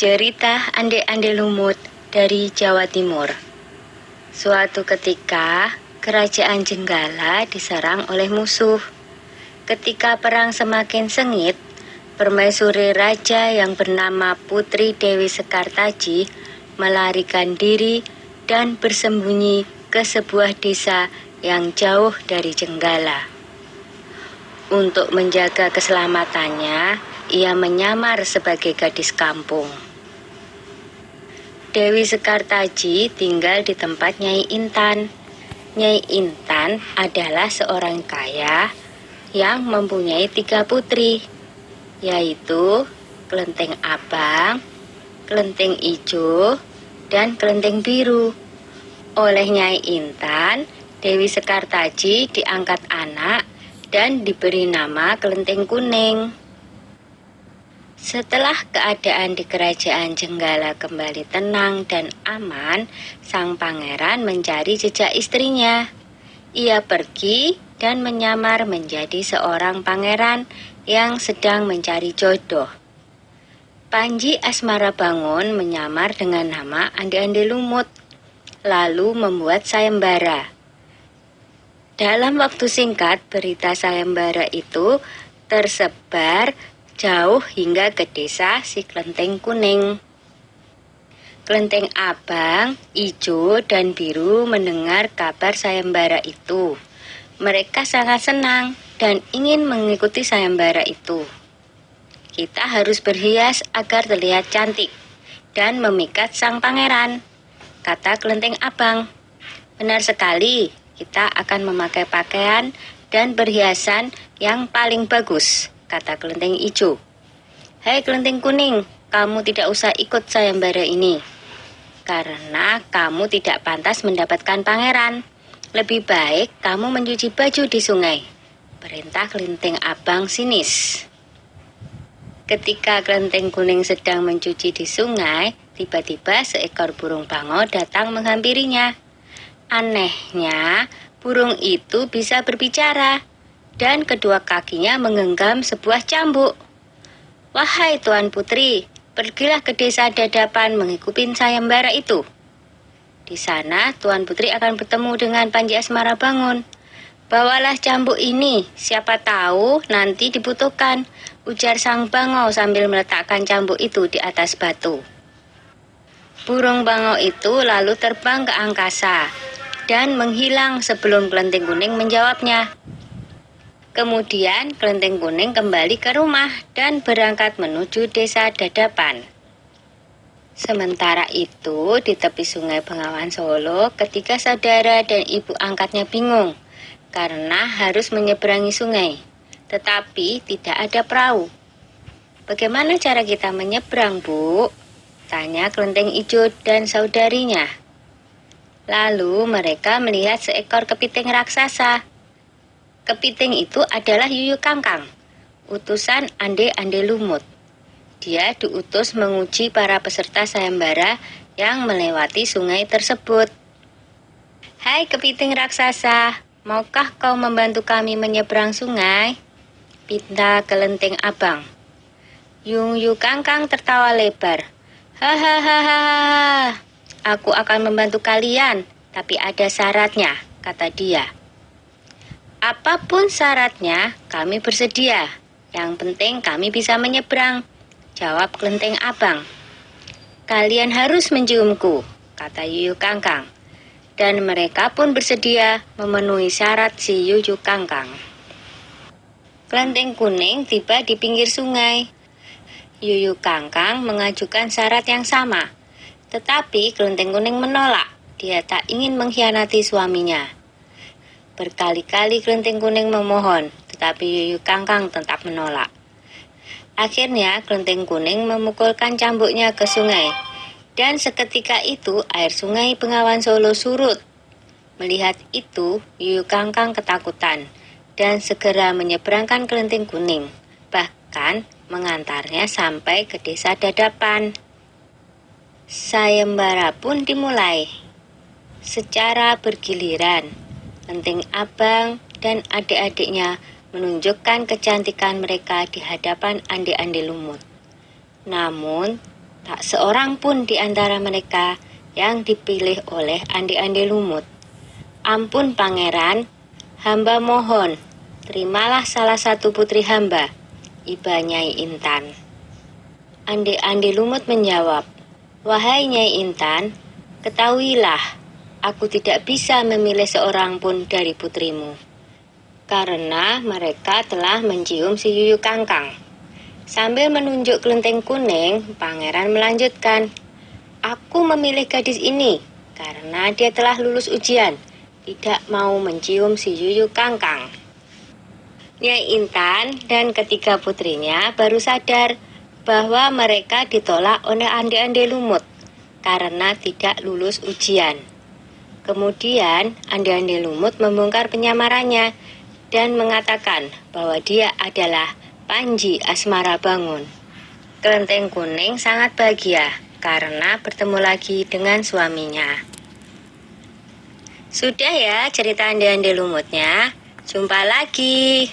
Cerita Ande-Ande Lumut dari Jawa Timur. Suatu ketika, kerajaan Jenggala diserang oleh musuh. Ketika perang semakin sengit, permaisuri raja yang bernama Putri Dewi Sekartaji melarikan diri dan bersembunyi ke sebuah desa yang jauh dari Jenggala. Untuk menjaga keselamatannya, ia menyamar sebagai gadis kampung. Dewi Sekartaji tinggal di tempat Nyai Intan. Nyai Intan adalah seorang kaya yang mempunyai 3 putri, yaitu Kelenteng Abang, Kelenteng Ijo, dan Kelenteng Biru. Oleh Nyai Intan, Dewi Sekartaji diangkat anak dan diberi nama Kelenteng Kuning. Setelah keadaan di kerajaan Jenggala kembali tenang dan aman, sang pangeran mencari jejak istrinya. Ia pergi dan menyamar menjadi seorang pangeran yang sedang mencari jodoh. Panji Asmarabangun menyamar dengan nama Ande-Ande Lumut, lalu membuat sayembara. Dalam waktu singkat, berita sayembara itu tersebar jauh hingga ke desa si Kelenteng Kuning. Kelenteng Abang, Ijo, dan Biru mendengar kabar sayembara itu. Mereka sangat senang dan ingin mengikuti sayembara itu. Kita harus berhias agar terlihat cantik dan memikat sang pangeran, kata Kelenteng Abang. Benar sekali, kita akan memakai pakaian dan perhiasan yang paling bagus, kata Kelenteng Ijo. Hai Kelenteng Kuning, kamu tidak usah ikut sayembara ini, karena kamu tidak pantas mendapatkan pangeran. Lebih baik kamu mencuci baju di sungai, perintah Kelenteng Abang sinis. Ketika Kelenteng Kuning sedang mencuci di sungai, tiba-tiba seekor burung bangau datang menghampirinya. Anehnya, burung itu bisa berbicara dan kedua kakinya menggenggam sebuah cambuk. Wahai Tuan Putri, pergilah ke desa Dadapan mengikuti sayembara itu. Di sana Tuan Putri akan bertemu dengan Panji Asmarabangun. Bawalah cambuk ini, siapa tahu nanti dibutuhkan, ujar sang bangau sambil meletakkan cambuk itu di atas batu. Burung bangau itu lalu terbang ke angkasa dan menghilang sebelum Kelenteng Kuning menjawabnya. Kemudian Kelenteng Kuning kembali ke rumah dan berangkat menuju desa Dadapan. Sementara itu, di tepi sungai Bengawan Solo, ketiga saudara dan ibu angkatnya bingung karena harus menyeberangi sungai, tetapi tidak ada perahu. Bagaimana cara kita menyeberang, Bu? Tanya Kelenteng Ijo dan saudarinya. Lalu mereka melihat seekor kepiting raksasa. Kepiting itu adalah Yuyu Kangkang, utusan Ande-Ande Lumut. Dia diutus menguji para peserta sayembara yang melewati sungai tersebut. Hai kepiting raksasa, maukah kau membantu kami menyeberang sungai? Pinta Kelenteng Abang. Yuyu Kangkang tertawa lebar. Hahaha, aku akan membantu kalian, tapi ada syaratnya, kata dia. Apapun syaratnya, kami bersedia. Yang penting kami bisa menyeberang, jawab Kelenteng Abang. Kalian harus menciumku, kata Yuyu Kangkang. Dan mereka pun bersedia memenuhi syarat si Yuyu Kangkang. Kelenteng Kuning tiba di pinggir sungai. Yuyu Kangkang mengajukan syarat yang sama, tetapi Kelenteng Kuning menolak. Dia tak ingin mengkhianati suaminya. Berkali-kali Kelenteng Kuning memohon, tetapi Yuyu Kangkang tetap menolak. Akhirnya Kelenteng Kuning memukulkan cambuknya ke sungai, dan seketika itu air sungai Bengawan Solo surut. Melihat itu, Yuyu Kangkang ketakutan dan segera menyeberangkan Kelenteng Kuning, bahkan mengantarnya sampai ke desa Dadapan. Sayembara pun dimulai. Secara bergiliran, Kelenteng Abang dan adik-adiknya menunjukkan kecantikan mereka di hadapan Ande-Ande Lumut. Namun, Tak seorang pun di antara mereka yang dipilih oleh Ande-Ande Lumut. Ampun pangeran, hamba mohon, terimalah salah satu putri hamba, iba Nyai Intan. Ande-Ande Lumut menjawab, wahai Nyai Intan, ketahuilah, aku tidak bisa memilih seorang pun dari putrimu, karena mereka telah mencium si Yuyu Kangkang. Sambil menunjuk kelenteng kuning, pangeran melanjutkan, aku memilih gadis ini karena dia telah lulus ujian, tidak mau mencium si Yuyu Kangkang. Nyai Intan dan ketiga putrinya baru sadar bahwa mereka ditolak oleh Ande-Ande Lumut karena tidak lulus ujian. Kemudian Ande-Ande Lumut membongkar penyamarannya dan mengatakan bahwa dia adalah Panji Asmara Bangun. Kelenteng kuning sangat bahagia karena bertemu lagi dengan suaminya. Sudah ya cerita Ande-Ande Lumutnya. Jumpa lagi.